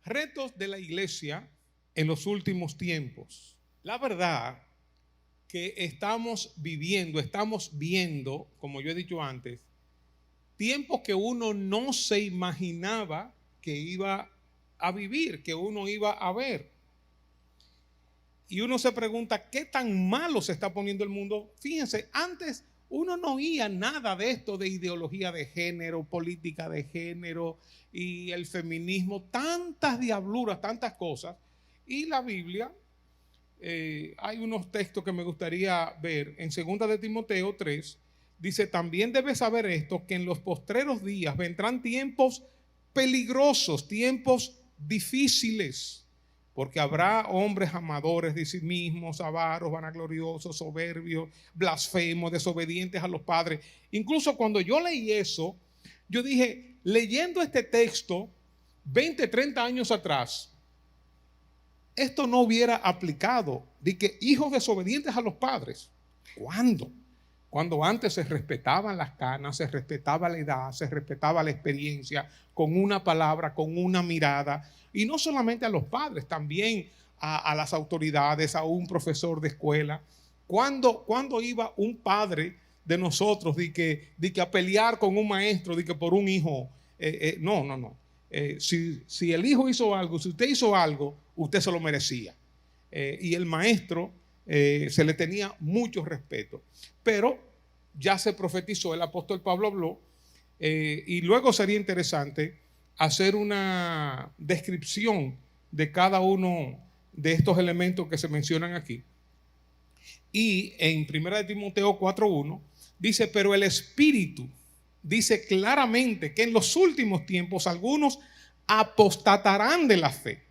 Retos de la iglesia en los últimos tiempos. La verdad que estamos viendo, como yo he dicho antes, tiempos que uno no se imaginaba que iba a vivir, que uno iba a ver. Y uno se pregunta, ¿qué tan malo se está poniendo el mundo? Fíjense, antes uno no oía nada de esto de ideología de género, política de género y el feminismo, tantas diabluras, tantas cosas. Y la Biblia, hay unos textos que me gustaría ver. En 2 de Timoteo 3, dice, también debes saber esto, que en los postreros días vendrán tiempos peligrosos, tiempos difíciles. Porque habrá hombres amadores de sí mismos, avaros, vanagloriosos, soberbios, blasfemos, desobedientes a los padres. Incluso cuando yo leí eso, yo dije, leyendo este texto 20, 30 años atrás, esto no hubiera aplicado. De que hijos desobedientes a los padres. ¿Cuándo? Cuando antes se respetaban las canas, se respetaba la edad, se respetaba la experiencia, con una palabra, con una mirada. Y no solamente a los padres, también a las autoridades, a un profesor de escuela. ¿Cuándo iba un padre de nosotros de que a pelear con un maestro, de que por un hijo? No. Si el hijo hizo algo, si usted hizo algo, usted se lo merecía. Y el maestro se le tenía mucho respeto. Pero ya se profetizó, el apóstol Pablo habló, y luego sería interesante hacer una descripción de cada uno de estos elementos que se mencionan aquí. Y en 1 de Timoteo 4:1 dice, pero el Espíritu dice claramente que en los últimos tiempos algunos apostatarán de la fe,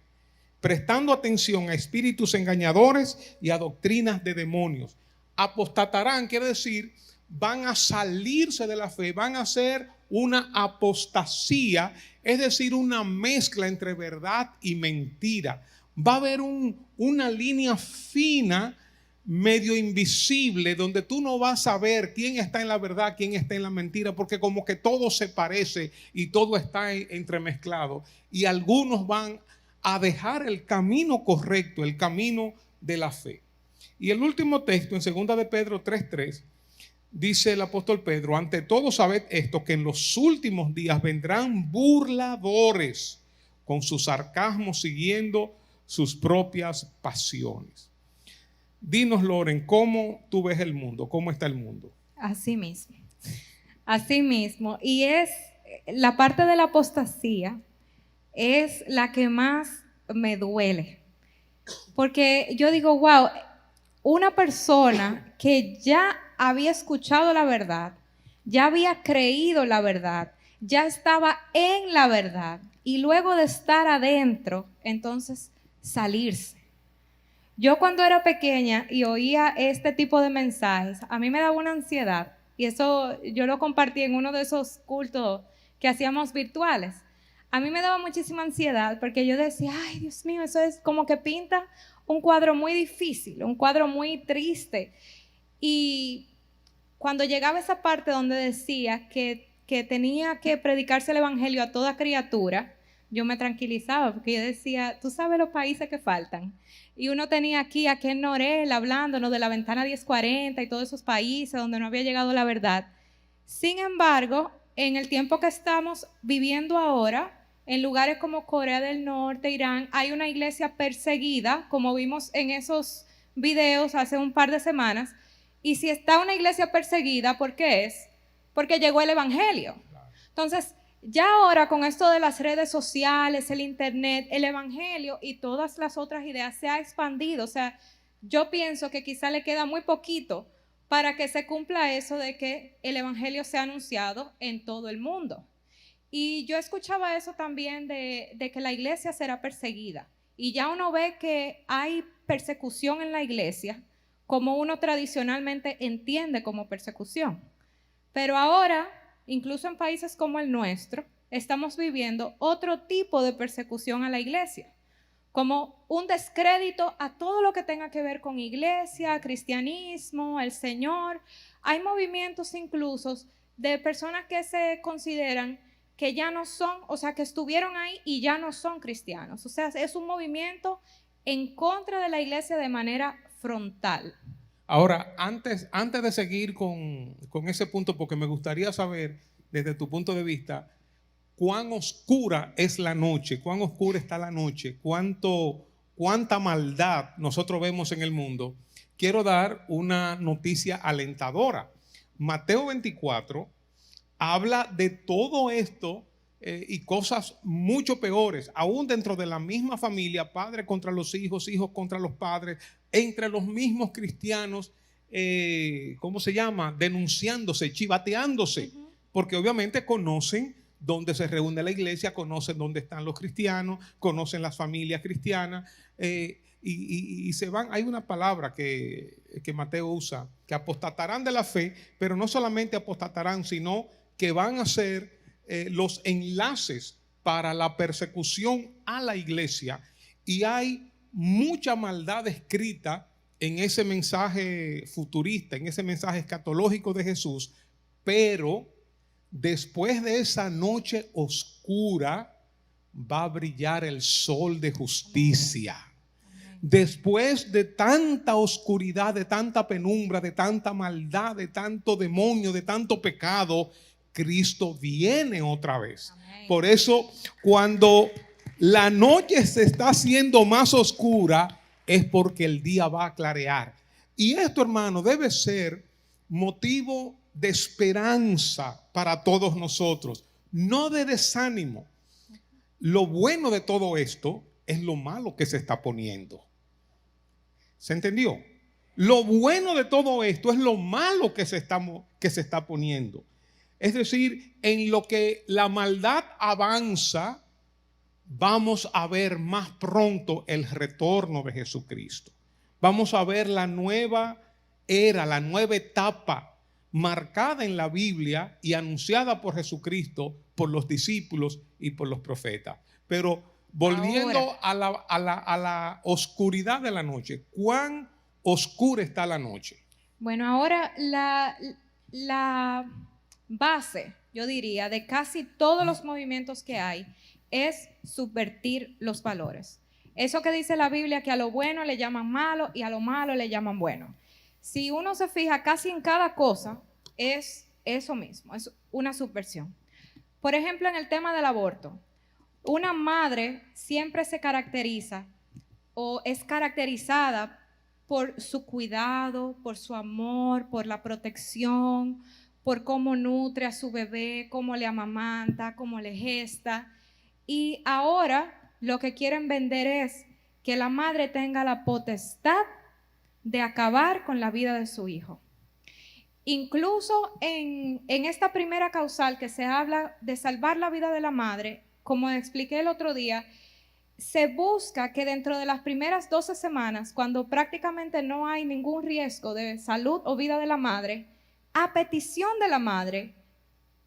prestando atención a espíritus engañadores y a doctrinas de demonios. Apostatarán quiere decir, van a salirse de la fe, van a hacer una apostasía, es decir, una mezcla entre verdad y mentira. Va a haber una línea fina, medio invisible, donde tú no vas a ver quién está en la verdad, quién está en la mentira, porque como que todo se parece y todo está entremezclado. Y algunos van a dejar el camino correcto, el camino de la fe. Y el último texto, en 2 de Pedro 3:3, dice el apóstol Pedro, ante todo sabed esto, que en los últimos días vendrán burladores con su sarcasmo siguiendo sus propias pasiones. Dinos, Loren, ¿cómo tú ves el mundo? ¿Cómo está el mundo? Así mismo. Así mismo. Y es la parte de la apostasía, es la que más me duele. Porque yo digo, wow, una persona que ya había escuchado la verdad, ya había creído la verdad, ya estaba en la verdad, y luego de estar adentro, entonces salirse. Yo cuando era pequeña y oía este tipo de mensajes, a mí me daba una ansiedad, y eso yo lo compartí en uno de esos cultos que hacíamos virtuales. A mí me daba muchísima ansiedad porque yo decía, ay Dios mío, eso es como que pinta un cuadro muy difícil, un cuadro muy triste. Y cuando llegaba esa parte donde decía que tenía que predicarse el evangelio a toda criatura, yo me tranquilizaba porque yo decía, tú sabes los países que faltan. Y uno tenía aquí a Ken Norel hablándonos de la ventana 1040 y todos esos países donde no había llegado la verdad. Sin embargo, en el tiempo que estamos viviendo ahora, en lugares como Corea del Norte, Irán, hay una iglesia perseguida, como vimos en esos videos hace un par de semanas. Y si está una iglesia perseguida, ¿por qué es? Porque llegó el evangelio. Entonces, ya ahora con esto de las redes sociales, el internet, el evangelio y todas las otras ideas se ha expandido. O sea, yo pienso que quizá le queda muy poquito para que se cumpla eso de que el evangelio sea anunciado en todo el mundo. Y yo escuchaba eso también de que la iglesia será perseguida. Y ya uno ve que hay persecución en la iglesia, como uno tradicionalmente entiende como persecución. Pero ahora, incluso en países como el nuestro, estamos viviendo otro tipo de persecución a la iglesia, como un descrédito a todo lo que tenga que ver con iglesia, cristianismo, el Señor. Hay movimientos incluso de personas que se consideran que ya no son, o sea, que estuvieron ahí y ya no son cristianos. O sea, es un movimiento en contra de la iglesia de manera frontal. Ahora, antes de seguir con ese punto, porque me gustaría saber, desde tu punto de vista, cuán oscura es la noche, cuán oscura está la noche, cuánta maldad nosotros vemos en el mundo. Quiero dar una noticia alentadora. Mateo 24 habla de todo esto y cosas mucho peores, aún dentro de la misma familia, padres contra los hijos, hijos contra los padres, entre los mismos cristianos, ¿cómo se llama? Denunciándose, chivateándose, porque obviamente conocen dónde se reúne la iglesia, conocen dónde están los cristianos, conocen las familias cristianas, y se van. Hay una palabra que Mateo usa, que apostatarán de la fe, pero no solamente apostatarán, sino que van a ser los enlaces para la persecución a la iglesia. Y hay mucha maldad escrita en ese mensaje futurista, en ese mensaje escatológico de Jesús, pero después de esa noche oscura va a brillar el sol de justicia. Después de tanta oscuridad, de tanta penumbra, de tanta maldad, de tanto demonio, de tanto pecado, Cristo viene otra vez. Amén. Por eso, cuando la noche se está haciendo más oscura, es porque el día va a clarear. Y esto, hermano, debe ser motivo de esperanza para todos nosotros, no de desánimo. Lo bueno de todo esto es lo malo que se está poniendo. ¿Se entendió? Lo bueno de todo esto es lo malo que se está poniendo. Es decir, en lo que la maldad avanza, vamos a ver más pronto el retorno de Jesucristo. Vamos a ver la nueva era, la nueva etapa marcada en la Biblia y anunciada por Jesucristo, por los discípulos y por los profetas. Pero volviendo a la oscuridad de la noche, ¿cuán oscura está la noche? Bueno, ahora la base, yo diría, de casi todos los movimientos que hay es subvertir los valores. Eso que dice la Biblia, que a lo bueno le llaman malo y a lo malo le llaman bueno. Si uno se fija, casi en cada cosa es eso mismo, es una subversión. Por ejemplo, en el tema del aborto, una madre siempre se caracteriza o es caracterizada por su cuidado, por su amor, por la protección, por cómo nutre a su bebé, cómo le amamanta, cómo le gesta. Y ahora lo que quieren vender es que la madre tenga la potestad de acabar con la vida de su hijo. Incluso en esta primera causal que se habla de salvar la vida de la madre, como expliqué el otro día, se busca que dentro de las primeras 12 semanas, cuando prácticamente no hay ningún riesgo de salud o vida de la madre, a petición de la madre,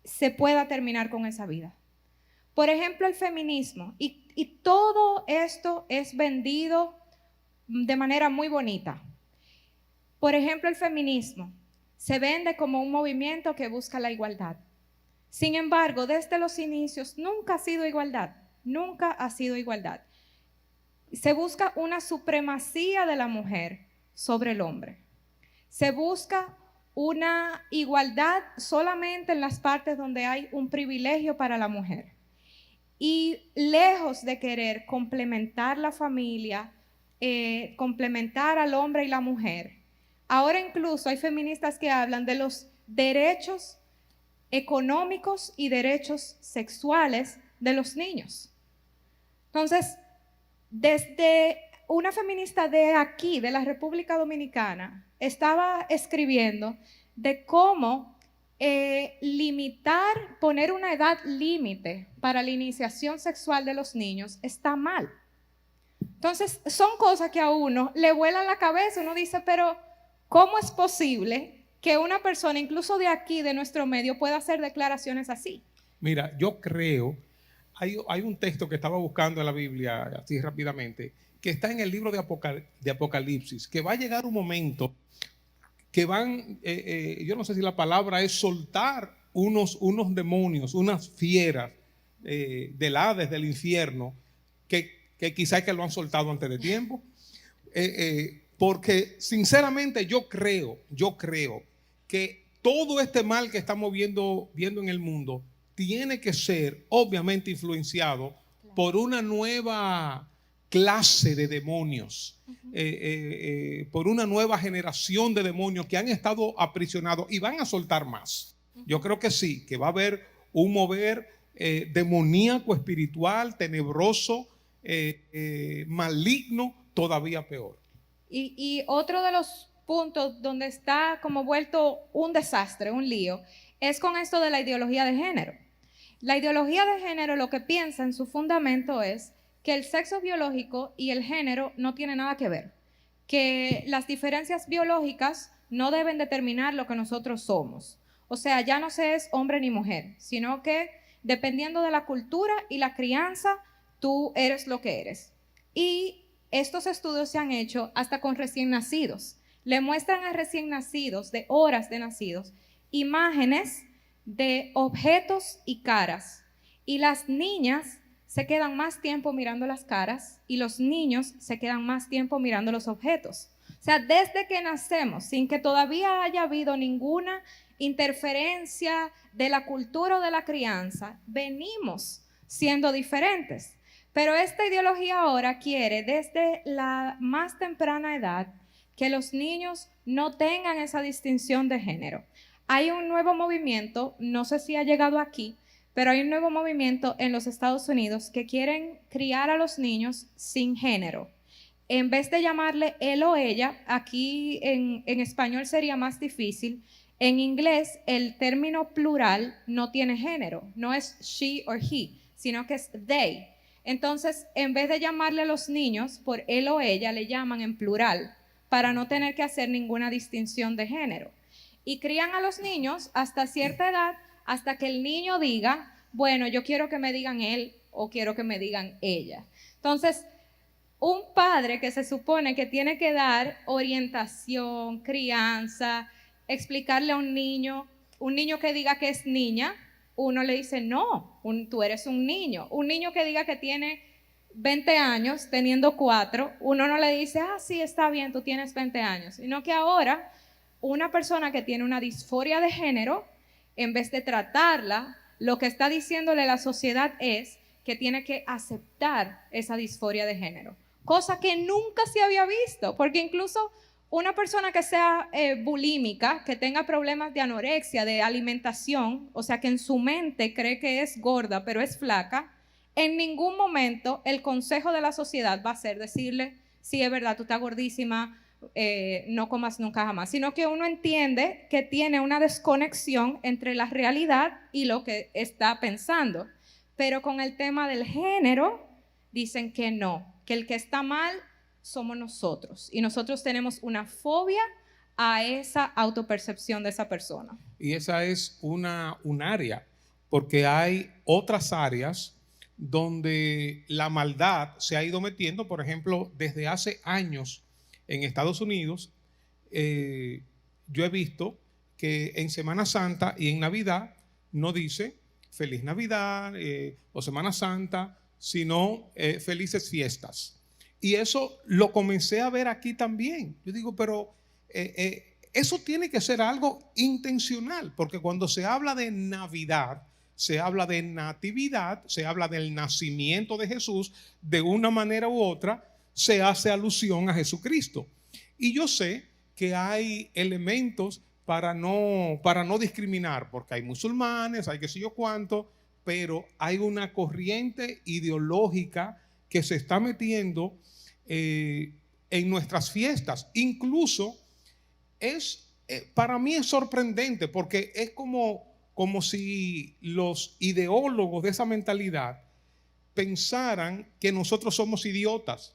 se pueda terminar con esa vida. Por ejemplo, el feminismo, y todo esto es vendido de manera muy bonita. Por ejemplo, el feminismo se vende como un movimiento que busca la igualdad. Sin embargo, desde los inicios nunca ha sido igualdad, nunca ha sido igualdad. Se busca una supremacía de la mujer sobre el hombre. Se busca una igualdad solamente en las partes donde hay un privilegio para la mujer. Y lejos de querer complementar la familia, complementar al hombre y la mujer, ahora incluso hay feministas que hablan de los derechos económicos y derechos sexuales de los niños. Entonces, desde una feminista de aquí, de la República Dominicana, estaba escribiendo de cómo limitar, poner una edad límite para la iniciación sexual de los niños está mal. Entonces, son cosas que a uno le vuelan la cabeza. Uno dice, pero ¿cómo es posible que una persona, incluso de aquí, de nuestro medio, pueda hacer declaraciones así? Mira, yo creo, hay un texto que estaba buscando en la Biblia, así rápidamente, que está en el libro de Apocalipsis, que va a llegar un momento que van, yo no sé si la palabra es soltar unos demonios, unas fieras, del Hades, del infierno, que quizás que lo han soltado antes de tiempo. Porque sinceramente yo creo que todo este mal que estamos viendo en el mundo tiene que ser obviamente influenciado por una nueva clase de demonios, por una nueva generación de demonios que han estado aprisionados y van a soltar más. Yo creo que sí, que va a haber un mover demoníaco, espiritual, tenebroso, maligno, todavía peor. Y otro de los puntos donde está como vuelto un desastre, un lío, es con esto de la ideología de género. La ideología de género lo que piensa en su fundamento es que el sexo biológico y el género no tienen nada que ver, que las diferencias biológicas no deben determinar lo que nosotros somos. O sea, ya no se es hombre ni mujer, sino que dependiendo de la cultura y la crianza, tú eres lo que eres. Y estos estudios se han hecho hasta con recién nacidos. Le muestran a recién nacidos, de horas de nacidos, imágenes de objetos y caras. Y las niñas se quedan más tiempo mirando las caras y los niños se quedan más tiempo mirando los objetos. O sea, desde que nacemos, sin que todavía haya habido ninguna interferencia de la cultura o de la crianza, venimos siendo diferentes. Pero esta ideología ahora quiere desde la más temprana edad que los niños no tengan esa distinción de género. Hay un nuevo movimiento, no sé si ha llegado aquí, pero hay un nuevo movimiento en los Estados Unidos que quieren criar a los niños sin género. En vez de llamarle él o ella, aquí en español sería más difícil. En inglés el término plural no tiene género, no es she or he, sino que es they. Entonces, en vez de llamarle a los niños por él o ella, le llaman en plural para no tener que hacer ninguna distinción de género. Y crían a los niños hasta cierta edad, hasta que el niño diga, bueno, yo quiero que me digan él o quiero que me digan ella. Entonces, un padre que se supone que tiene que dar orientación, crianza, explicarle a un niño que diga que es niña, uno le dice, no, tú eres un niño. Un niño que diga que tiene 20 años, teniendo 4, uno no le dice, sí, está bien, tú tienes 20 años. Sino que ahora, una persona que tiene una disforia de género, en vez de tratarla, lo que está diciéndole la sociedad es que tiene que aceptar esa disforia de género. Cosa que nunca se había visto, porque incluso una persona que sea bulímica, que tenga problemas de anorexia, de alimentación, o sea que en su mente cree que es gorda, pero es flaca, en ningún momento el consejo de la sociedad va a ser decirle, sí, es verdad, tú estás gordísima, no comas nunca jamás, sino que uno entiende que tiene una desconexión entre la realidad y lo que está pensando. Pero con el tema del género, dicen que no, que el que está mal somos nosotros y nosotros tenemos una fobia a esa autopercepción de esa persona. Y esa es un área, porque hay otras áreas donde la maldad se ha ido metiendo. Por ejemplo, desde hace años en Estados Unidos, yo he visto que en Semana Santa y en Navidad no dice Feliz Navidad o Semana Santa, sino felices fiestas. Y eso lo comencé a ver aquí también. Yo digo, pero eso tiene que ser algo intencional, porque cuando se habla de Navidad, se habla de natividad, se habla del nacimiento de Jesús, de una manera u otra se hace alusión a Jesucristo. Y yo sé que hay elementos para no discriminar, porque hay musulmanes, hay qué sé yo cuánto, pero hay una corriente ideológica que se está metiendo en nuestras fiestas. Incluso para mí es sorprendente, porque es como si los ideólogos de esa mentalidad pensaran que nosotros somos idiotas.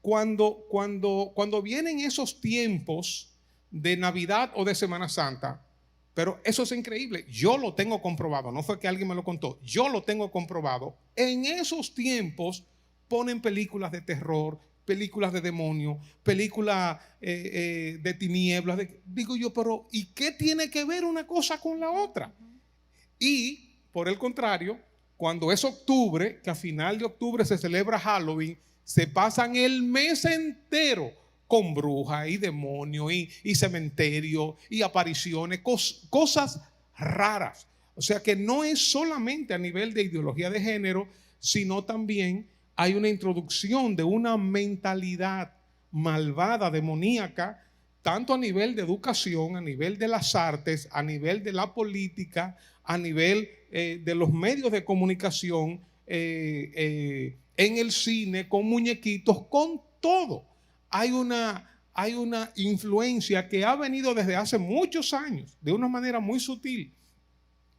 Cuando vienen esos tiempos de Navidad o de Semana Santa, pero eso es increíble, yo lo tengo comprobado, no fue que alguien me lo contó, yo lo tengo comprobado. En esos tiempos ponen películas de terror, películas de demonios, películas de tinieblas. Digo yo, pero ¿y qué tiene que ver una cosa con la otra? Y por el contrario, cuando es octubre, que a final de octubre se celebra Halloween, se pasan el mes entero con brujas y demonios y cementerio y apariciones, cosas raras. O sea que no es solamente a nivel de ideología de género, sino también hay una introducción de una mentalidad malvada, demoníaca, tanto a nivel de educación, a nivel de las artes, a nivel de la política, a nivel de los medios de comunicación, en el cine, con muñequitos, con todo. Hay una influencia que ha venido desde hace muchos años, de una manera muy sutil.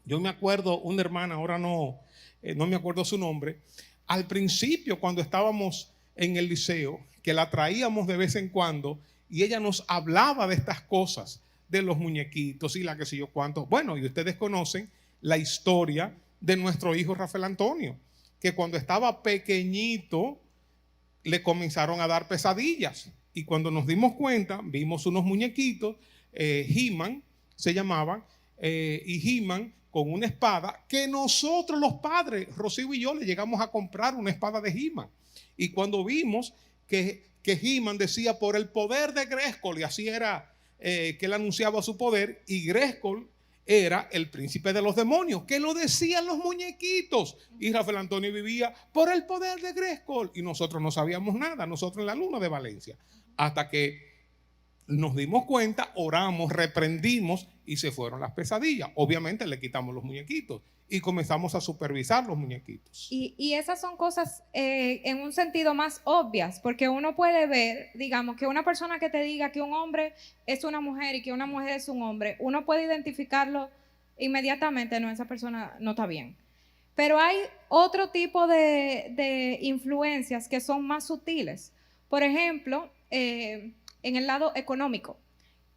Yo me acuerdo, una hermana, ahora no me acuerdo su nombre, al principio cuando estábamos en el liceo, que la traíamos de vez en cuando, y ella nos hablaba de estas cosas, de los muñequitos y la que sé yo cuánto. Bueno, y ustedes conocen la historia de nuestro hijo Rafael Antonio, que cuando estaba pequeñito le comenzaron a dar pesadillas. Y cuando nos dimos cuenta, vimos unos muñequitos, He-Man se llamaban, y He-Man con una espada que nosotros los padres, Rocío y yo, le llegamos a comprar una espada de He-Man. Y cuando vimos que He-Man decía por el poder de Grayskull, y así era que él anunciaba su poder, y Grayskull era el príncipe de los demonios, que lo decían los muñequitos, y Rafael Antonio vivía por el poder de Grayskull, y nosotros no sabíamos nada, nosotros en la luna de Valencia, hasta que nos dimos cuenta, oramos, reprendimos y se fueron las pesadillas. Obviamente le quitamos los muñequitos y comenzamos a supervisar los muñequitos. Y esas son cosas en un sentido más obvias, porque uno puede ver, digamos, que una persona que te diga que un hombre es una mujer y que una mujer es un hombre, uno puede identificarlo inmediatamente, no, esa persona no está bien. Pero hay otro tipo de influencias que son más sutiles. Por ejemplo, en el lado económico,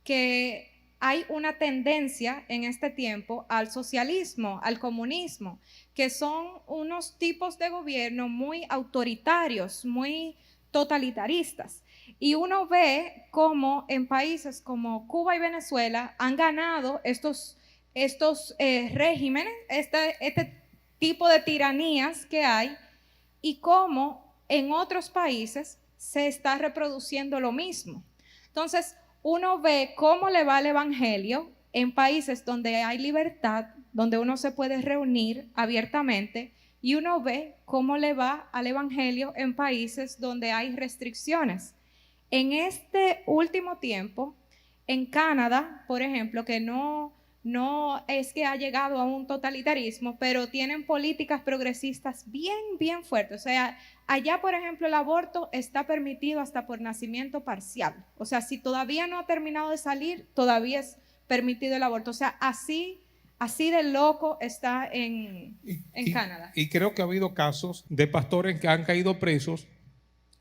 que hay una tendencia en este tiempo al socialismo, al comunismo, que son unos tipos de gobierno muy autoritarios, muy totalitaristas. Y uno ve cómo en países como Cuba y Venezuela han ganado estos regímenes, este tipo de tiranías que hay, y cómo en otros países se está reproduciendo lo mismo. Entonces, uno ve cómo le va el evangelio en países donde hay libertad, donde uno se puede reunir abiertamente, y uno ve cómo le va al evangelio en países donde hay restricciones. En este último tiempo, en Canadá, por ejemplo, que no es que ha llegado a un totalitarismo, pero tienen políticas progresistas bien fuertes. O sea, allá, por ejemplo, el aborto está permitido hasta por nacimiento parcial. O sea, si todavía no ha terminado de salir, todavía es permitido el aborto. O sea, así de loco está en Canadá. Y creo que ha habido casos de pastores que han caído presos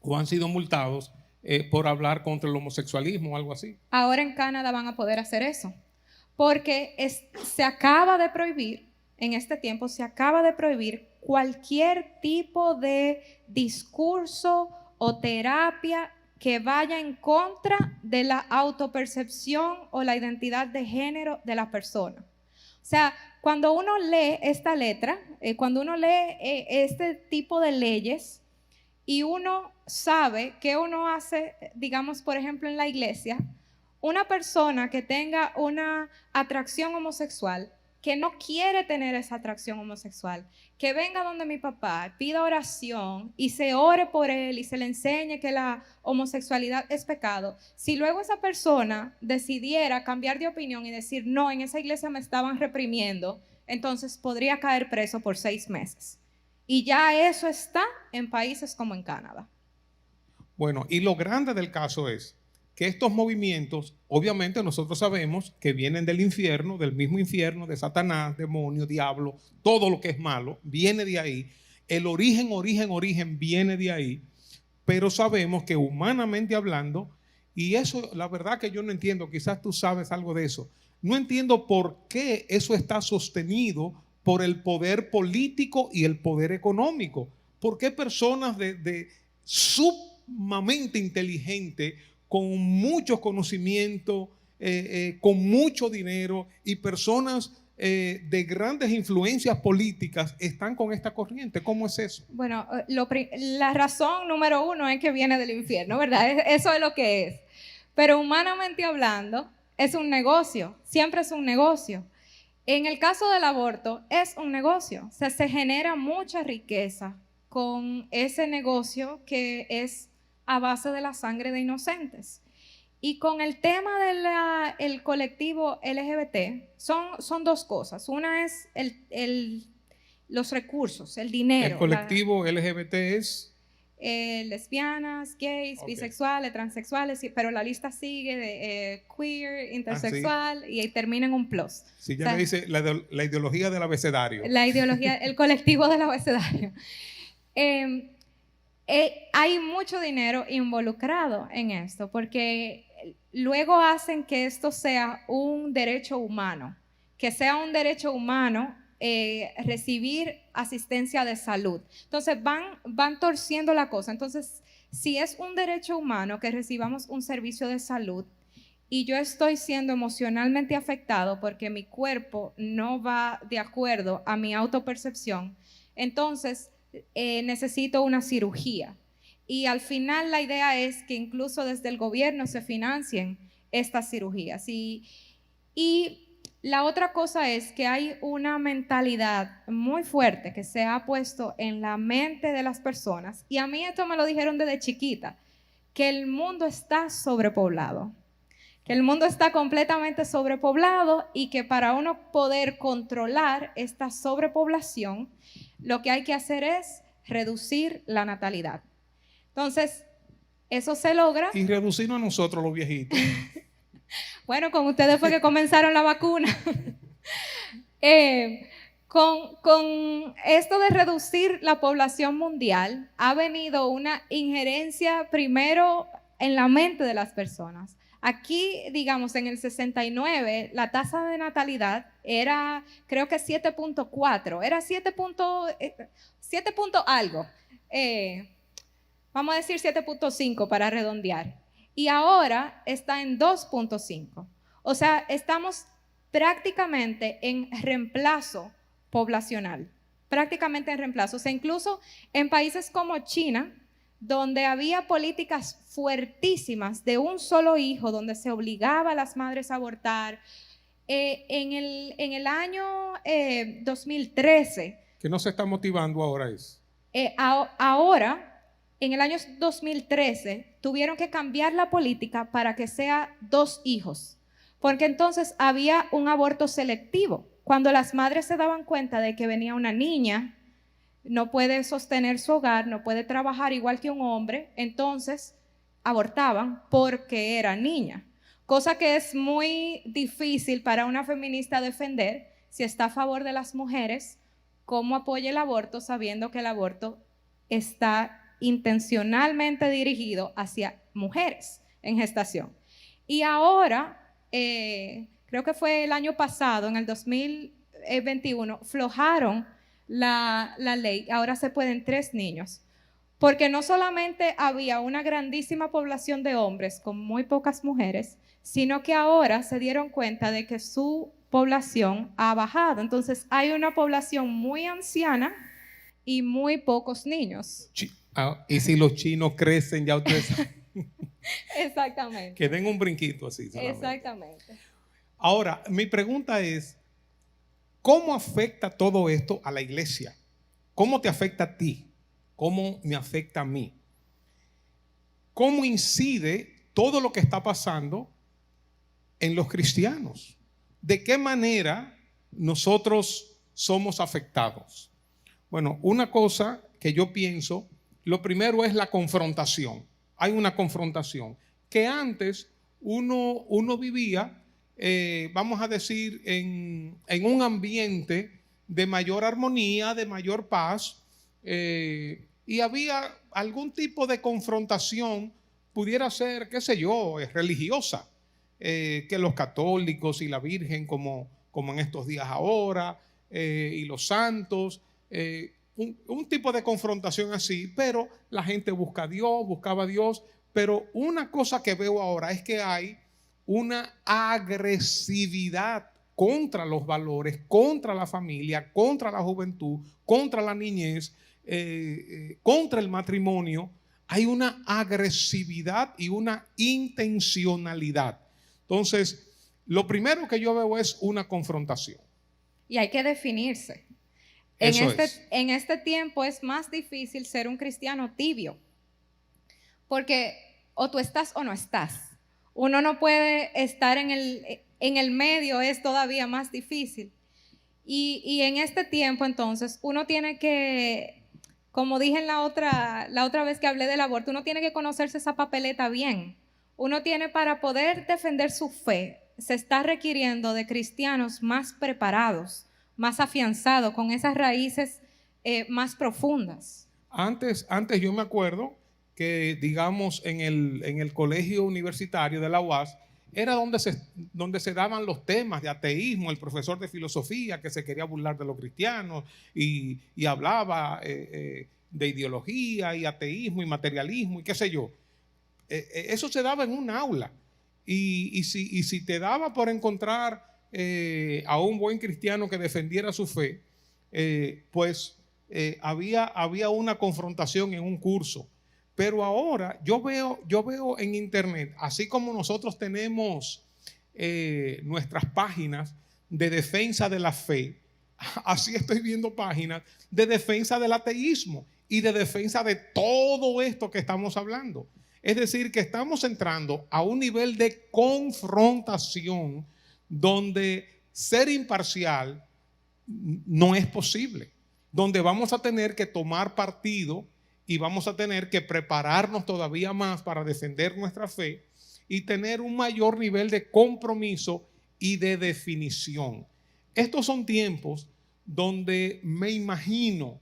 o han sido multados por hablar contra el homosexualismo o algo así. Ahora en Canadá van a poder hacer eso, porque se acaba de prohibir, en este tiempo se acaba de prohibir cualquier tipo de discurso o terapia que vaya en contra de la autopercepción o la identidad de género de la persona. O sea, cuando uno lee esta letra, cuando uno lee este tipo de leyes y uno sabe qué uno hace, digamos, por ejemplo, en la iglesia, una persona que tenga una atracción homosexual, que no quiere tener esa atracción homosexual, que venga donde mi papá, pida oración y se ore por él y se le enseñe que la homosexualidad es pecado, si luego esa persona decidiera cambiar de opinión y decir, no, en esa iglesia me estaban reprimiendo, entonces podría caer preso por 6 meses. Y ya eso está en países como en Canadá. Bueno, y lo grande del caso es que estos movimientos, obviamente nosotros sabemos que vienen del infierno, del mismo infierno, de Satanás, demonio, diablo, todo lo que es malo, viene de ahí. El origen viene de ahí, pero sabemos que humanamente hablando, y eso la verdad que yo no entiendo, quizás tú sabes algo de eso, no entiendo por qué eso está sostenido por el poder político y el poder económico. ¿Por qué personas de sumamente inteligentes, con muchos conocimientos, con mucho dinero y personas de grandes influencias políticas están con esta corriente. ¿Cómo es eso? Bueno, la razón número uno es que viene del infierno, ¿verdad? Eso es lo que es. Pero humanamente hablando, es un negocio, siempre es un negocio. En el caso del aborto, es un negocio. O sea, se genera mucha riqueza con ese negocio que es a base de la sangre de inocentes. Y con el tema del colectivo LGBT, son dos cosas. Una es los recursos, el dinero. El colectivo LGBT es... lesbianas, gays, bisexuales, transexuales, pero la lista sigue de queer, intersexual, y termina en un plus. Sí, ya me dice la ideología del abecedario. La ideología, el colectivo del abecedario. Hay mucho dinero involucrado en esto, porque luego hacen que esto sea un derecho humano, recibir asistencia de salud. Entonces van torciendo la cosa. Entonces, si es un derecho humano que recibamos un servicio de salud y yo estoy siendo emocionalmente afectado porque mi cuerpo no va de acuerdo a mi autopercepción, entonces necesito una cirugía. Y al final la idea es que incluso desde el gobierno se financien estas cirugías. Y la otra cosa es que hay una mentalidad muy fuerte que se ha puesto en la mente de las personas, y a mí esto me lo dijeron desde chiquita, que el mundo está sobrepoblado, que el mundo está completamente sobrepoblado y que para uno poder controlar esta sobrepoblación, lo que hay que hacer es reducir la natalidad. Entonces, eso se logra. Y reducirnos a nosotros los viejitos. Bueno, con ustedes fue que comenzaron la vacuna. Con esto de reducir la población mundial, ha venido una injerencia primero en la mente de las personas. Aquí, digamos, en el 69, la tasa de natalidad era, creo que 7.4, era 7 algo. Vamos a decir 7.5 para redondear. Y ahora está en 2.5. O sea, estamos prácticamente en reemplazo poblacional. Prácticamente en reemplazo. O sea, incluso en países como China, donde había políticas fuertísimas de un solo hijo, donde se obligaba a las madres a abortar, en el año 2013. Que no se está motivando ahora es. Ahora, en el año 2013, tuvieron que cambiar la política para que sea 2 hijos, porque entonces había un aborto selectivo. Cuando las madres se daban cuenta de que venía una niña, no puede sostener su hogar, no puede trabajar igual que un hombre, entonces abortaban porque era niña, cosa que es muy difícil para una feminista defender si está a favor de las mujeres, cómo apoya el aborto sabiendo que el aborto está intencionalmente dirigido hacia mujeres en gestación. Y ahora, creo que fue el año pasado, en el 2021, flojaron la ley. Ahora se pueden 3 niños. Porque no solamente había una grandísima población de hombres con muy pocas mujeres, sino que ahora se dieron cuenta de que su población ha bajado. Entonces hay una población muy anciana y muy pocos niños. Y si los chinos crecen, ya ustedes saben. Exactamente. Que den un brinquito así. Solamente. Exactamente. Ahora, mi pregunta es, ¿cómo afecta todo esto a la iglesia? ¿Cómo te afecta a ti? ¿Cómo me afecta a mí? ¿Cómo incide todo lo que está pasando en los cristianos? ¿De qué manera nosotros somos afectados? Bueno, una cosa que yo pienso, lo primero es la confrontación. Hay una confrontación que antes uno vivía, vamos a decir, en un ambiente de mayor armonía, de mayor paz, y había algún tipo de confrontación, pudiera ser, qué sé yo, religiosa, que los católicos y la Virgen, como en estos días ahora, y los santos, un tipo de confrontación así, pero la gente buscaba a Dios, pero una cosa que veo ahora es que hay una agresividad contra los valores, contra la familia, contra la juventud, contra la niñez, contra el matrimonio. Hay una agresividad y una intencionalidad. Entonces, lo primero que yo veo es una confrontación. Y hay que definirse. En este tiempo es más difícil ser un cristiano tibio, porque o tú estás o no estás. Uno no puede estar en el medio, es todavía más difícil. Y en este tiempo, entonces, uno tiene que, como dije la otra vez que hablé del aborto, uno tiene que conocerse esa papeleta bien. Uno tiene, para poder defender su fe, se está requiriendo de cristianos más preparados, más afianzados, con esas raíces más profundas. Antes yo me acuerdo que, digamos, en el colegio universitario de la UAS, era donde se daban los temas de ateísmo. El profesor de filosofía que se quería burlar de los cristianos y hablaba de ideología y ateísmo y materialismo y qué sé yo. Eso se daba en un aula. Y si te daba por encontrar a un buen cristiano que defendiera su fe, pues había una confrontación en un curso. Pero ahora yo veo en internet, así como nosotros tenemos nuestras páginas de defensa de la fe, así estoy viendo páginas de defensa del ateísmo y de defensa de todo esto que estamos hablando. Es decir, que estamos entrando a un nivel de confrontación donde ser imparcial no es posible, donde vamos a tener que tomar partido y vamos a tener que prepararnos todavía más para defender nuestra fe y tener un mayor nivel de compromiso y de definición. Estos son tiempos donde me imagino,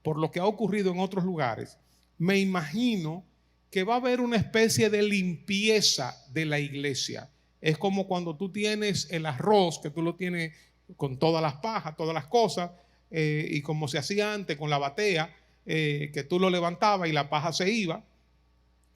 por lo que ha ocurrido en otros lugares, me imagino que va a haber una especie de limpieza de la iglesia. Es como cuando tú tienes el arroz, que tú lo tienes con todas las pajas, todas las cosas, y como se hacía antes con la batea, que tú lo levantabas y la paja se iba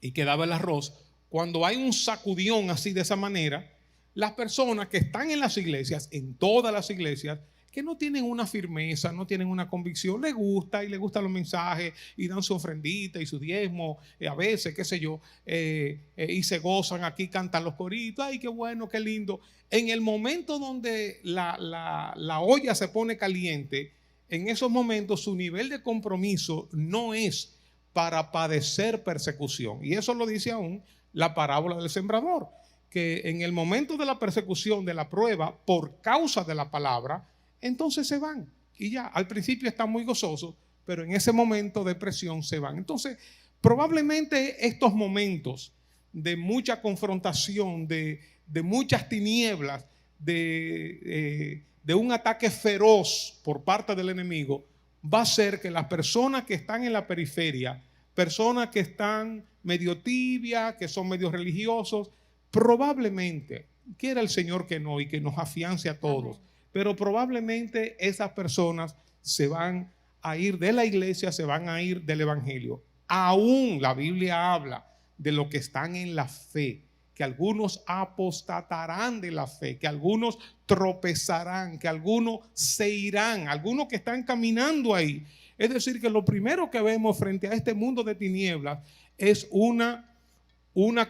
y quedaba el arroz. Cuando hay un sacudión así de esa manera, las personas que están en las iglesias, en todas las iglesias, que no tienen una firmeza, no tienen una convicción, les gusta y les gustan los mensajes y dan su ofrendita y su diezmo, a veces, qué sé yo, y se gozan, aquí cantan los coritos, ay, qué bueno, qué lindo. En el momento donde la olla se pone caliente, en esos momentos su nivel de compromiso no es para padecer persecución. Y eso lo dice aún la parábola del sembrador, que en el momento de la persecución, de la prueba, por causa de la palabra, entonces se van. Y ya, al principio están muy gozosos, pero en ese momento de presión se van. Entonces, probablemente estos momentos de mucha confrontación, de muchas tinieblas, de un ataque feroz por parte del enemigo, va a ser que las personas que están en la periferia, personas que están medio tibias, que son medio religiosos, probablemente, quiera el Señor que no y que nos afiance a todos, pero probablemente esas personas se van a ir de la iglesia, se van a ir del evangelio. Aún la Biblia habla de los que están en la fe, que algunos apostatarán de la fe, que algunos tropezarán, que algunos se irán, algunos que están caminando ahí. Es decir, que lo primero que vemos frente a este mundo de tinieblas es una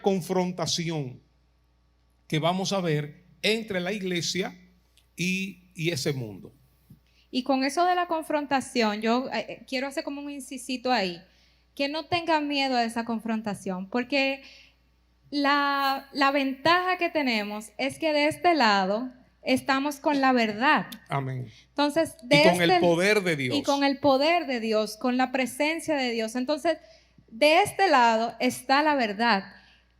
confrontación que vamos a ver entre la iglesia y ese mundo. Y con eso de la confrontación, yo quiero hacer como un incisito ahí, que no tengan miedo a esa confrontación, porque la ventaja que tenemos es que de este lado estamos con la verdad. Amén. Entonces, el poder de Dios. Y con el poder de Dios, con la presencia de Dios. Entonces, de este lado está la verdad.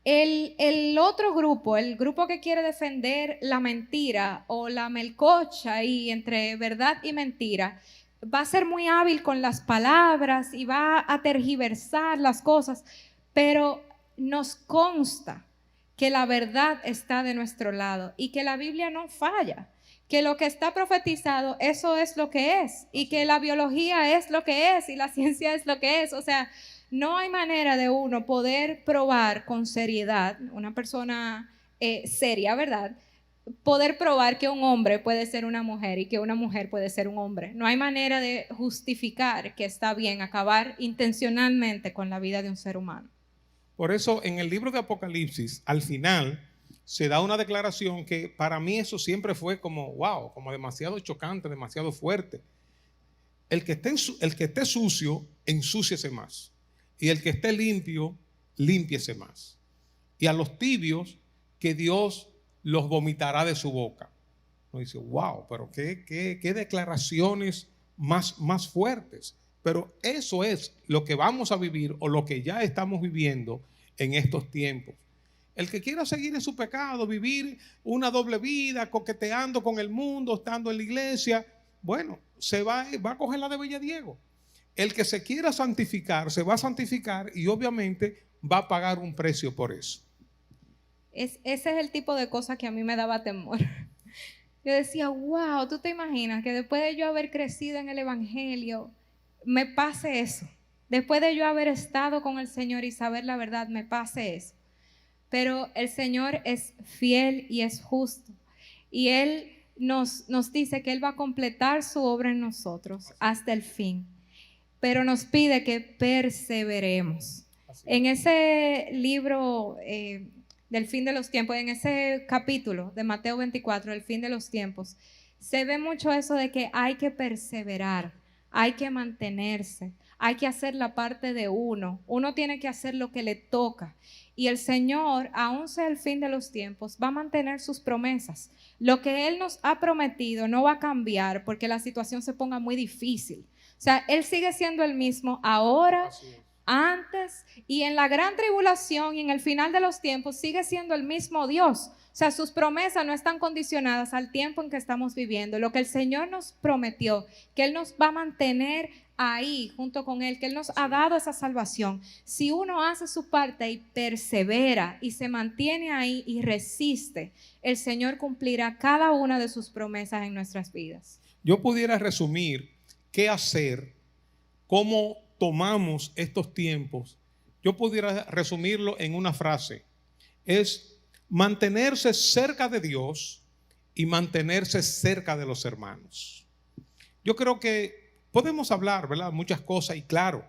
El otro grupo, el grupo que quiere defender la mentira o la melcocha y entre verdad y mentira, va a ser muy hábil con las palabras y va a tergiversar las cosas, pero nos consta que la verdad está de nuestro lado y que la Biblia no falla, que lo que está profetizado, eso es lo que es, y que la biología es lo que es y la ciencia es lo que es. O sea, no hay manera de uno poder probar con seriedad, una persona seria, ¿verdad?, poder probar que un hombre puede ser una mujer y que una mujer puede ser un hombre. No hay manera de justificar que está bien acabar intencionalmente con la vida de un ser humano. Por eso en el libro de Apocalipsis, al final, se da una declaración que para mí eso siempre fue como, wow, como demasiado chocante, demasiado fuerte. El que esté sucio, ensúciese más. Y el que esté limpio, límpiese más. Y a los tibios, que Dios los vomitará de su boca. Uno dice, wow, pero qué declaraciones más fuertes. Pero eso es lo que vamos a vivir o lo que ya estamos viviendo en estos tiempos. El que quiera seguir en su pecado, vivir una doble vida, coqueteando con el mundo, estando en la iglesia, bueno, se va a coger la de Belladiego. El que se quiera santificar, se va a santificar y obviamente va a pagar un precio por eso. Ese es el tipo de cosas que a mí me daba temor. Yo decía, wow, ¿tú te imaginas que después de yo haber crecido en el Evangelio, me pase eso? Después de yo haber estado con el Señor y saber la verdad, me pase eso. Pero el Señor es fiel y es justo. Y Él nos dice que Él va a completar su obra en nosotros hasta el fin. Pero nos pide que perseveremos. En ese libro del fin de los tiempos, en ese capítulo de Mateo 24, el fin de los tiempos, se ve mucho eso de que hay que perseverar, hay que mantenerse, hay que hacer la parte de uno tiene que hacer lo que le toca. Y el Señor, aun sea el fin de los tiempos, va a mantener sus promesas. Lo que Él nos ha prometido no va a cambiar porque la situación se ponga muy difícil. O sea, Él sigue siendo el mismo ahora, antes y en la gran tribulación y en el final de los tiempos sigue siendo el mismo Dios. O sea, sus promesas no están condicionadas al tiempo en que estamos viviendo. Lo que el Señor nos prometió, que Él nos va a mantener ahí junto con Él, que Él nos ha dado esa salvación. Si uno hace su parte y persevera y se mantiene ahí y resiste, el Señor cumplirá cada una de sus promesas en nuestras vidas. Yo pudiera resumir qué hacer, cómo tomamos estos tiempos. Yo pudiera resumirlo en una frase. Es mantenerse cerca de Dios y mantenerse cerca de los hermanos. Yo creo que podemos hablar, ¿verdad? Muchas cosas y claro,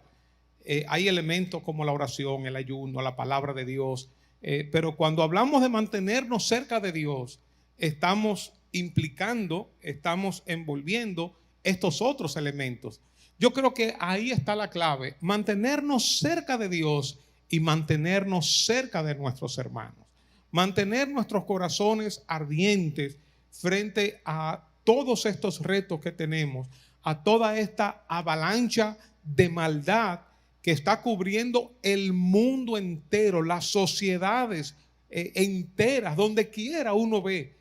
hay elementos como la oración, el ayuno, la palabra de Dios, pero cuando hablamos de mantenernos cerca de Dios, estamos implicando, estamos envolviendo estos otros elementos. Yo creo que ahí está la clave, mantenernos cerca de Dios y mantenernos cerca de nuestros hermanos. Mantener nuestros corazones ardientes frente a todos estos retos que tenemos, a toda esta avalancha de maldad que está cubriendo el mundo entero, las sociedades enteras, donde quiera uno ve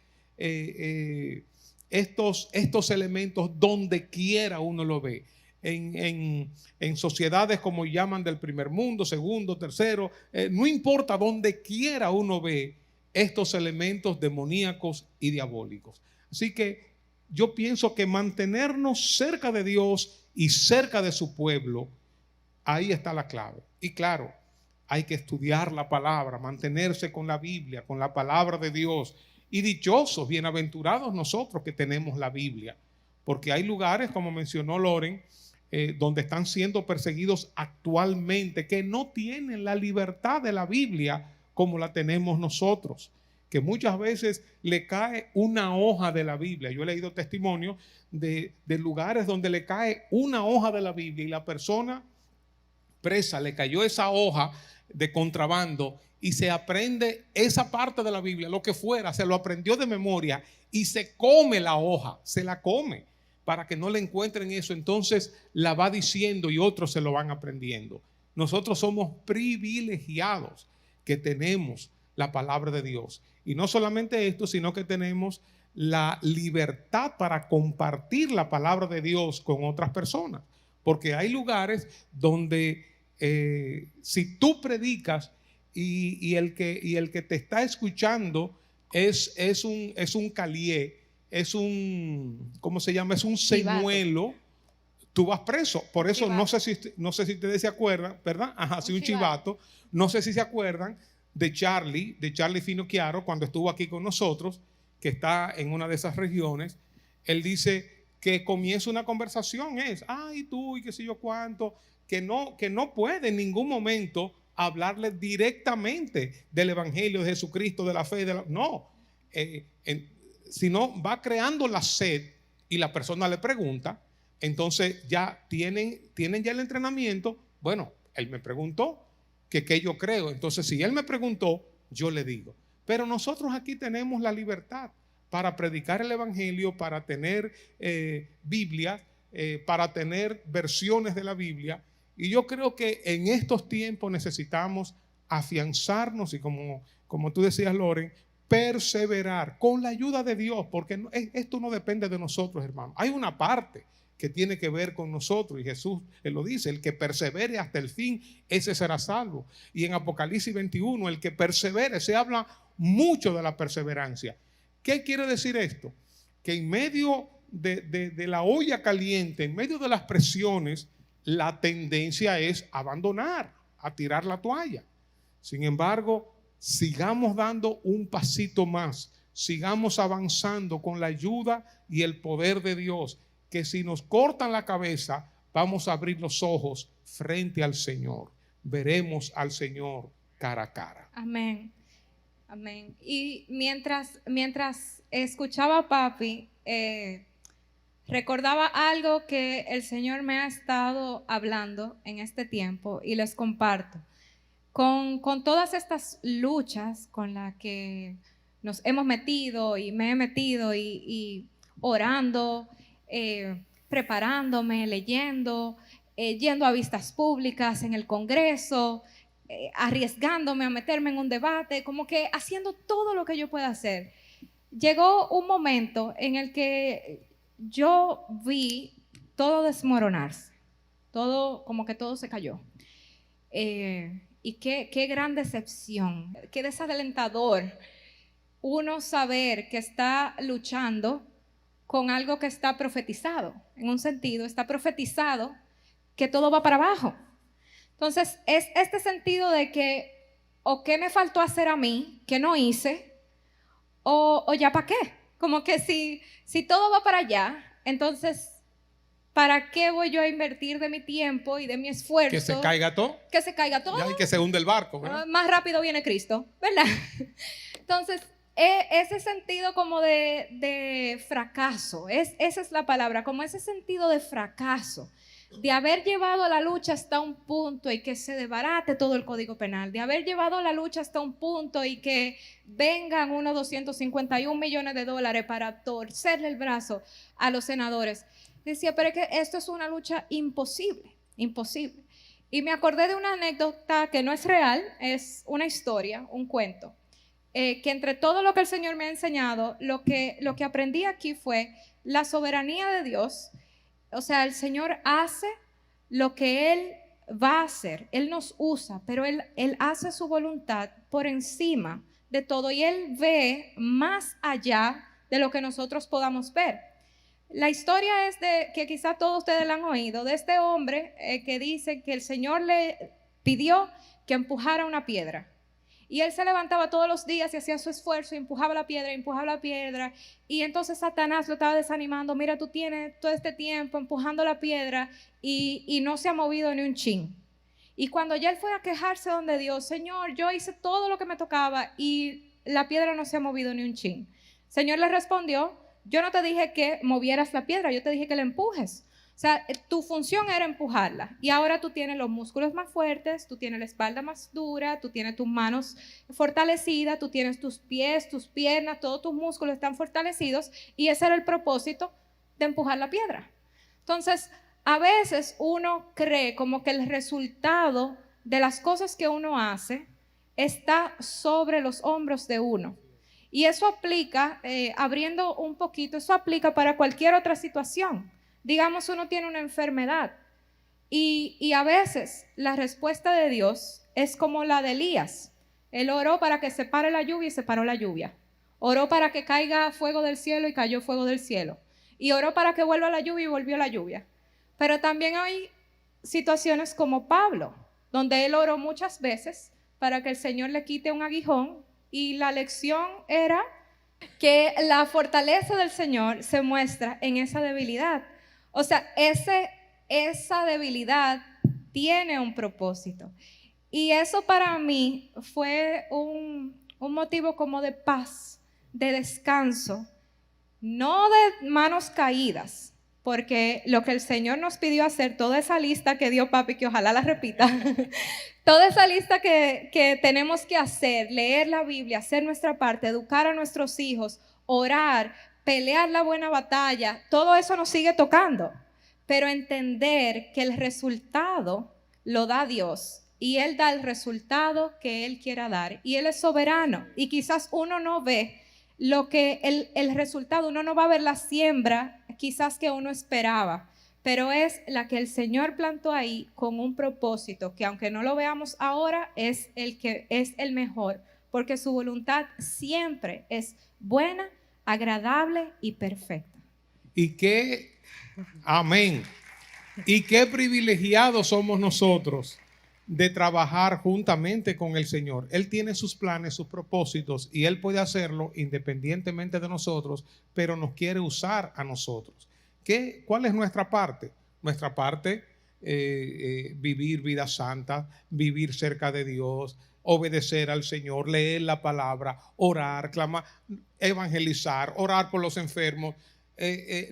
estos elementos, donde quiera uno lo ve. En sociedades como llaman del primer mundo, segundo, tercero, no importa, donde quiera uno ve estos elementos demoníacos y diabólicos. Así que yo pienso que mantenernos cerca de Dios y cerca de su pueblo, ahí está la clave. Y claro, hay que estudiar la palabra, mantenerse con la Biblia, con la palabra de Dios. Y dichosos, bienaventurados nosotros que tenemos la Biblia, porque hay lugares, como mencionó Loren, donde están siendo perseguidos actualmente, que no tienen la libertad de la Biblia como la tenemos nosotros, que muchas veces le cae una hoja de la Biblia. Yo he leído testimonios de lugares donde le cae una hoja de la Biblia y la persona presa le cayó esa hoja de contrabando y se aprende esa parte de la Biblia, lo que fuera, se lo aprendió de memoria y se come la hoja, se la come, para que no le encuentren eso. Entonces la va diciendo y otros se lo van aprendiendo. Nosotros somos privilegiados que tenemos la palabra de Dios. Y no solamente esto, sino que tenemos la libertad para compartir la palabra de Dios con otras personas. Porque hay lugares donde si tú predicas y el que te está escuchando es un calié, es un, ¿cómo se llama? Es un señuelo, tú vas preso. Por eso no sé si ustedes se acuerdan, ¿verdad? Ajá, sí, un chivato. No sé si se acuerdan de Charlie Finocchiaro cuando estuvo aquí con nosotros, que está en una de esas regiones, él dice que comienza una conversación, ay tú y qué sé yo cuánto, que no puede en ningún momento hablarle directamente del evangelio de Jesucristo, de la fe, no, sino va creando la sed y la persona le pregunta, entonces ya tienen ya el entrenamiento. Bueno, él me preguntó que qué yo creo, entonces si él me preguntó, yo le digo. Pero nosotros aquí tenemos la libertad para predicar el evangelio, para tener Biblia, para tener versiones de la Biblia. Y yo creo que en estos tiempos necesitamos afianzarnos y como tú decías, Loren, perseverar con la ayuda de Dios, porque esto no depende de nosotros, hermano. Hay una parte que tiene que ver con nosotros y Jesús él lo dice, el que persevere hasta el fin, ese será salvo. Y en Apocalipsis 21, el que persevere, se habla mucho de la perseverancia. ¿Qué quiere decir esto? Que en medio de la olla caliente, en medio de las presiones, la tendencia es abandonar, a tirar la toalla. Sin embargo, sigamos dando un pasito más, sigamos avanzando con la ayuda y el poder de Dios, que si nos cortan la cabeza, vamos a abrir los ojos frente al Señor. Veremos al Señor cara a cara. Amén. Amén. Y mientras escuchaba a papi, recordaba algo que el Señor me ha estado hablando en este tiempo y les comparto. Con todas estas luchas con las que nos hemos metido y me he metido y orando, preparándome, leyendo, yendo a vistas públicas en el Congreso, arriesgándome a meterme en un debate, como que haciendo todo lo que yo pueda hacer. Llegó un momento en el que yo vi todo desmoronarse, como que todo se cayó. Y qué gran decepción, qué desalentador uno saber que está luchando con algo que está profetizado. En un sentido, está profetizado que todo va para abajo. Entonces, es este sentido de que o qué me faltó hacer a mí, que no hice, o ya para qué. Como que si todo va para allá, entonces, ¿para qué voy yo a invertir de mi tiempo y de mi esfuerzo? Que se caiga todo. Que se caiga todo. Ya, y que se hunde el barco, ¿verdad? Más rápido viene Cristo, ¿verdad? Entonces, ese sentido como de fracaso, esa es la palabra, como ese sentido de fracaso, de haber llevado la lucha hasta un punto y que se desbarate todo el Código Penal, de haber llevado la lucha hasta un punto y que vengan unos 251 millones de dólares para torcerle el brazo a los senadores. Decía, pero es que esto es una lucha imposible, imposible. Y me acordé de una anécdota que no es real, es una historia, un cuento, que entre todo lo que el Señor me ha enseñado, lo que aprendí aquí fue la soberanía de Dios. O sea, el Señor hace lo que Él va a hacer, Él nos usa, pero Él hace su voluntad por encima de todo y Él ve más allá de lo que nosotros podamos ver. La historia es de que quizá todos ustedes la han oído, de este hombre que dice que el Señor le pidió que empujara una piedra. Y él se levantaba todos los días y hacía su esfuerzo y empujaba la piedra. Y entonces Satanás lo estaba desanimando. Mira, tú tienes todo este tiempo empujando la piedra y no se ha movido ni un chin. Y cuando ya él fue a quejarse donde Dios, Señor, yo hice todo lo que me tocaba y la piedra no se ha movido ni un chin. Señor le respondió, yo no te dije que movieras la piedra, yo te dije que la empujes. O sea, tu función era empujarla y ahora tú tienes los músculos más fuertes, tú tienes la espalda más dura, tú tienes tus manos fortalecidas, tú tienes tus pies, tus piernas, todos tus músculos están fortalecidos y ese era el propósito de empujar la piedra. Entonces, a veces uno cree como que el resultado de las cosas que uno hace está sobre los hombros de uno. Y eso aplica, abriendo un poquito, eso aplica para cualquier otra situación. Digamos, uno tiene una enfermedad y a veces la respuesta de Dios es como la de Elías. Él oró para que se pare la lluvia y se paró la lluvia. Oró para que caiga fuego del cielo y cayó fuego del cielo. Y oró para que vuelva la lluvia y volvió la lluvia. Pero también hay situaciones como Pablo, donde él oró muchas veces para que el Señor le quite un aguijón y la lección era que la fortaleza del Señor se muestra en esa debilidad. O sea, esa debilidad tiene un propósito. Y eso para mí fue un motivo como de paz, de descanso, no de manos caídas, porque lo que el Señor nos pidió hacer, toda esa lista que dio papi, que ojalá la repita, toda esa lista que tenemos que hacer, leer la Biblia, hacer nuestra parte, educar a nuestros hijos, orar, pelear la buena batalla, todo eso nos sigue tocando, pero entender que el resultado lo da Dios. Y Él da el resultado que Él quiera dar. Y Él es soberano. Y quizás uno no ve lo que el resultado, uno no va a ver la siembra quizás que uno esperaba, pero es la que el Señor plantó ahí con un propósito que aunque no lo veamos ahora es el que es el mejor, porque su voluntad siempre es buena, agradable y perfecta. Y qué, amén, y qué privilegiados somos nosotros de trabajar juntamente con el Señor. Él tiene sus planes, sus propósitos, y Él puede hacerlo independientemente de nosotros, pero nos quiere usar a nosotros. ¿Cuál es nuestra parte? Nuestra parte, vivir vidas santas, vivir cerca de Dios, obedecer al Señor, leer la palabra, orar, clamar, evangelizar, orar por los enfermos.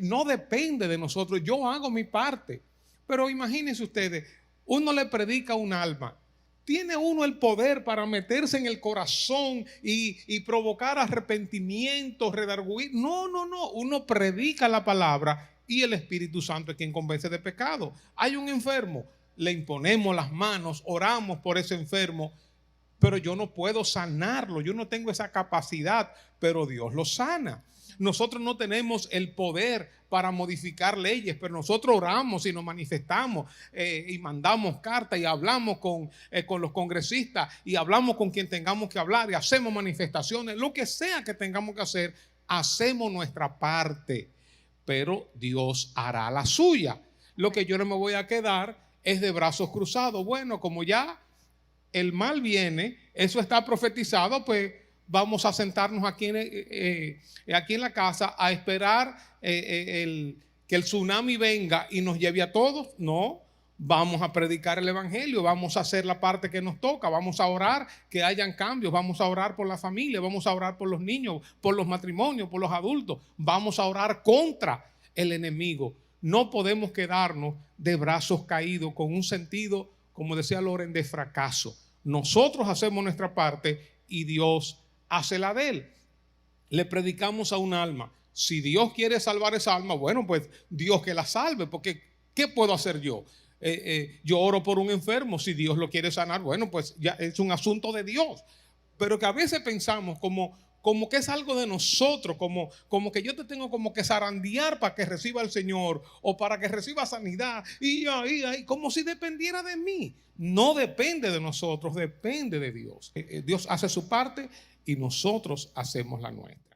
No depende de nosotros. Yo hago mi parte, pero imagínense ustedes, uno le predica a un alma. ¿Tiene uno el poder para meterse en el corazón y provocar arrepentimiento, redarguir? No. Uno predica la palabra y el Espíritu Santo es quien convence de pecado. Hay un enfermo, le imponemos las manos, oramos por ese enfermo, pero yo no puedo sanarlo. Yo no tengo esa capacidad, pero Dios lo sana. Nosotros no tenemos el poder para modificar leyes, pero nosotros oramos y nos manifestamos y mandamos cartas y hablamos con los congresistas y hablamos con quien tengamos que hablar y hacemos manifestaciones, lo que sea que tengamos que hacer, hacemos nuestra parte, pero Dios hará la suya. Lo que yo no me voy a quedar es de brazos cruzados. Bueno, como ya el mal viene, eso está profetizado, pues vamos a sentarnos aquí en la casa a esperar que el tsunami venga y nos lleve a todos. No, vamos a predicar el evangelio, vamos a hacer la parte que nos toca, vamos a orar que hayan cambios, vamos a orar por la familia, vamos a orar por los niños, por los matrimonios, por los adultos, vamos a orar contra el enemigo. No podemos quedarnos de brazos caídos con un sentido, como decía Loren, de fracaso. Nosotros hacemos nuestra parte y Dios hace la de él. Le predicamos a un alma. Si Dios quiere salvar esa alma, bueno, pues Dios que la salve, porque ¿qué puedo hacer yo? Yo oro por un enfermo, si Dios lo quiere sanar, bueno, pues ya es un asunto de Dios. Pero que a veces pensamos como que es algo de nosotros, como que yo te tengo como que zarandear para que reciba el Señor o para que reciba sanidad y como si dependiera de mí. No depende de nosotros, depende de Dios. Dios hace su parte y nosotros hacemos la nuestra.